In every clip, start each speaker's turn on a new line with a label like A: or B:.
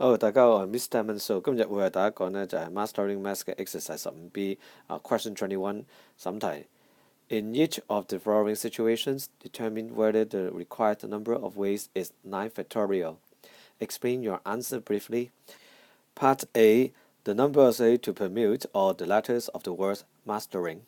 A: 好，大家好，我係 Mr. Manso，今日會為大家講呢就係 Mastering Maths 嘅 Exercise 15B Question 21審題。In each of the following situations, determine whether the required number of ways is 9 factorial. Explain your answer briefly. Part A, the numbers to permute or the letters of the word mastering。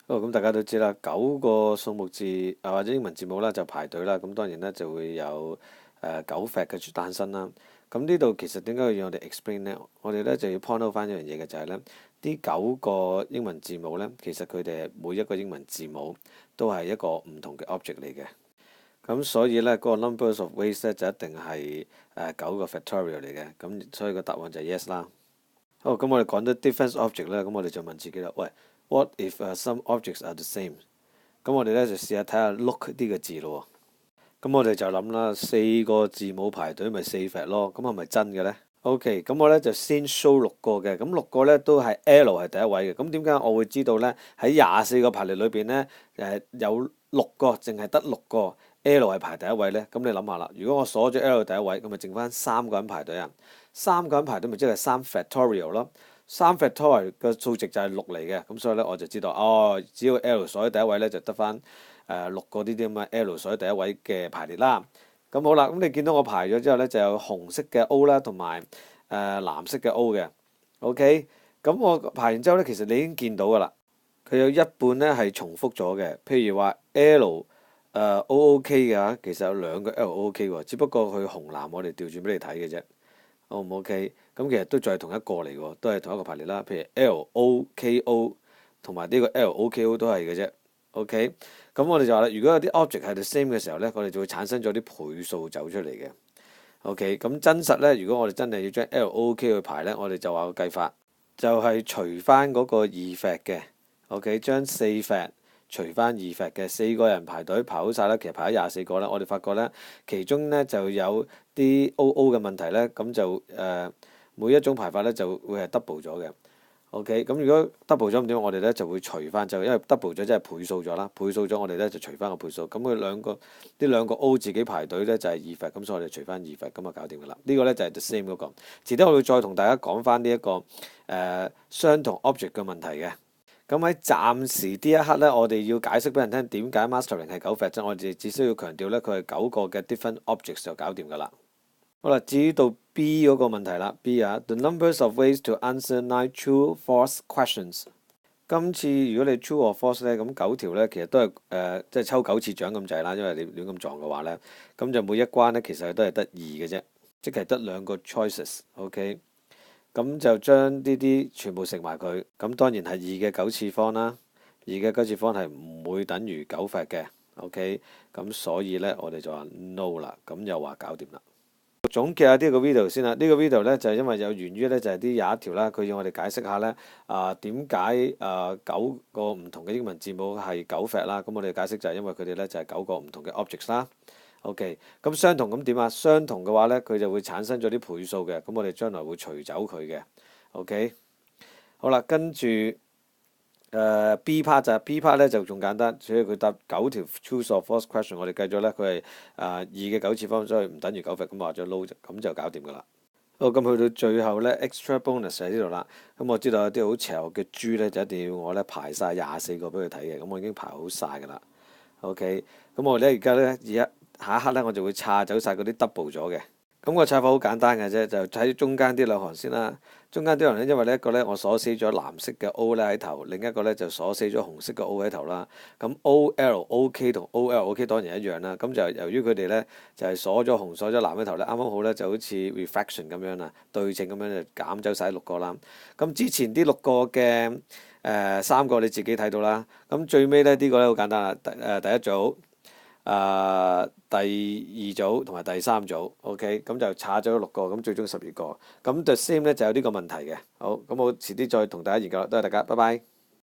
A: 好，咁大家都知啦，9個數目字或者英文字母啦就排隊啦，咁當然咧就會有9 fact 嘅誕生啦。咁呢度其實點解要我哋 explain 呢？我哋咧就要 point out 翻一樣嘢嘅就係咧，呢9個英文字母咧，其實佢哋每一個英文字母都係一個唔同嘅 object 嚟嘅。咁所以咧嗰個 numbers of ways 咧就一定係9個 factorial 嚟嘅。咁所以個答案就係 yes 啦。好，咁我哋講到 different object 咧，咁我哋就問自己啦，喂 ，what if some objects are the same？ 咁我哋咧就試下睇下 look 呢個字咯。咁我哋就諗啦，4個字母排隊咪4 fact 咯，咁係咪真嘅呢 ？OK， 咁我咧就先 show 6個嘅，咁6個咧都係 L 係第一位嘅。咁點解我會知道咧？喺24個排列裏邊咧，有6個，淨係得6個 L 係排第一位咧。咁你諗下啦，如果我鎖咗 L 第一位，咁咪剩翻3個人排隊啊？3個人排隊咪即係3 factorial 咯。3 factorial 嘅數值就係6嚟嘅，咁所以咧我就知道，哦，只要 L 鎖喺第一位咧，就得翻6個呢啲咁嘅 L 鎖喺第一位嘅排列啦。咁好啦，咁你見到我排咗之後咧，就有紅色嘅 O 啦，同埋藍色嘅 O 嘅。OK，咁我排完之後咧，其實你已經見到噶啦，佢有一半咧係重複咗嘅。譬如話 L OK 嘅嚇，其實有2個 L OK 喎，只不過佢紅藍我哋調轉俾你睇嘅啫。O 唔 OK？咁其實都仲係同一個嚟喎，都係同一個排列啦。譬如 LOKO 同埋呢個 LOKO 都係嘅啫。OK，咁我哋就話啦，如果有啲 object 係 the same 嘅時候咧，我哋就會產生咗啲倍數走出嚟嘅。OK，咁真實咧，如果我哋真係要將 LOK 去排咧，我哋就話個計法就係除翻嗰個2 fact 嘅。OK，將4 fact除翻2 fact 嘅，4個人排隊排好晒啦，其實排咗24個啦。我哋發覺咧，其中咧就有啲 OO 嘅問題咧，咁就每一種排法咧就會係 double 咗嘅。OK，咁如果 double 咗咁點？我哋咧就會除翻，就因為 double 咗即係倍數咗啦，倍數咗我哋咧就除翻個倍數。咁佢兩個 O 自己排隊咧就係2 fact，咁所以我哋除翻2 fact，咁就搞掂噶啦。呢個咧就係 the same 嗰個。遲啲我會再同大家講翻呢一個相同 object 嘅問題嘅。咁喺暫時呢一刻咧，我哋要解釋俾人聽點解 mastering 係9 fact 啫。我哋只需要強調咧，佢係9個嘅 different objects 就搞掂噶啦。好啦，至於到 B 嗰個問題啦 ，B 啊 ，the numbers of ways to answer 9 true/false questions。今次如果你 true or false 咧，咁9條咧其實都係即係抽9次獎咁滯啦，因為你亂咁撞嘅話咧，咁就每一關咧其實都係得2嘅啫，即係得2個 choices。OK， 咁就將呢啲全部乘埋佢，咁當然係2嘅9次方啦，2嘅9次方係唔會等於9 fact 嘅。OK， 咁所以咧我哋就話 no 啦，咁又話搞掂啦。總結下呢個 video 先啦，呢個 video 咧就係因為有源於咧就係啲有一條啦，佢要我哋解釋下咧點解9個唔同嘅英文字母係9 fact 啦，咁我哋解釋就係因為佢哋咧就係9個唔同嘅 objects 啦。OK， 咁相同咁點啊？相同嘅話咧，佢就會產生咗啲倍數嘅，咁我哋將來會除走佢嘅。OK， 好啦，跟住B part 就 B part 咧就仲簡單，所以佢答9條 true or false question， 我哋計咗咧佢係2嘅9次方，所以唔等於9 fact，咁話咗 no 咁就搞掂噶啦。好，咁去到最後咧 extra bonus 喺呢度啦。咁我知道有啲好邪惡嘅豬咧就一定要我咧排晒24個俾佢睇嘅，咁我已經排好晒噶啦。OK， 咁我咧而家下一刻咧我就會叉走晒嗰啲 double 咗嘅。咁個拆法好簡單嘅啫，就睇中間啲2行先啦。中間啲2行咧，因為呢一個咧我鎖死咗藍色嘅 O 咧喺頭，另一個咧就鎖死咗紅色嘅 O 喺頭啦。咁 OLOK 同 OLOK 當然一樣啦。咁就由於佢哋咧就係鎖咗紅鎖咗藍喺頭咧，啱啱好咧就好似 reflection 咁樣啦，對稱咁樣就減走晒6個啦。咁之前啲6個嘅3個你自己睇到啦。咁最尾咧呢個咧好簡單啦，第一組。第2組同埋第3組 ，OK， 咁就差咗6個，咁最終12個。咁 the same 咧就有呢個問題嘅。好，咁我遲啲再同大家研究啦，多謝大家，拜拜。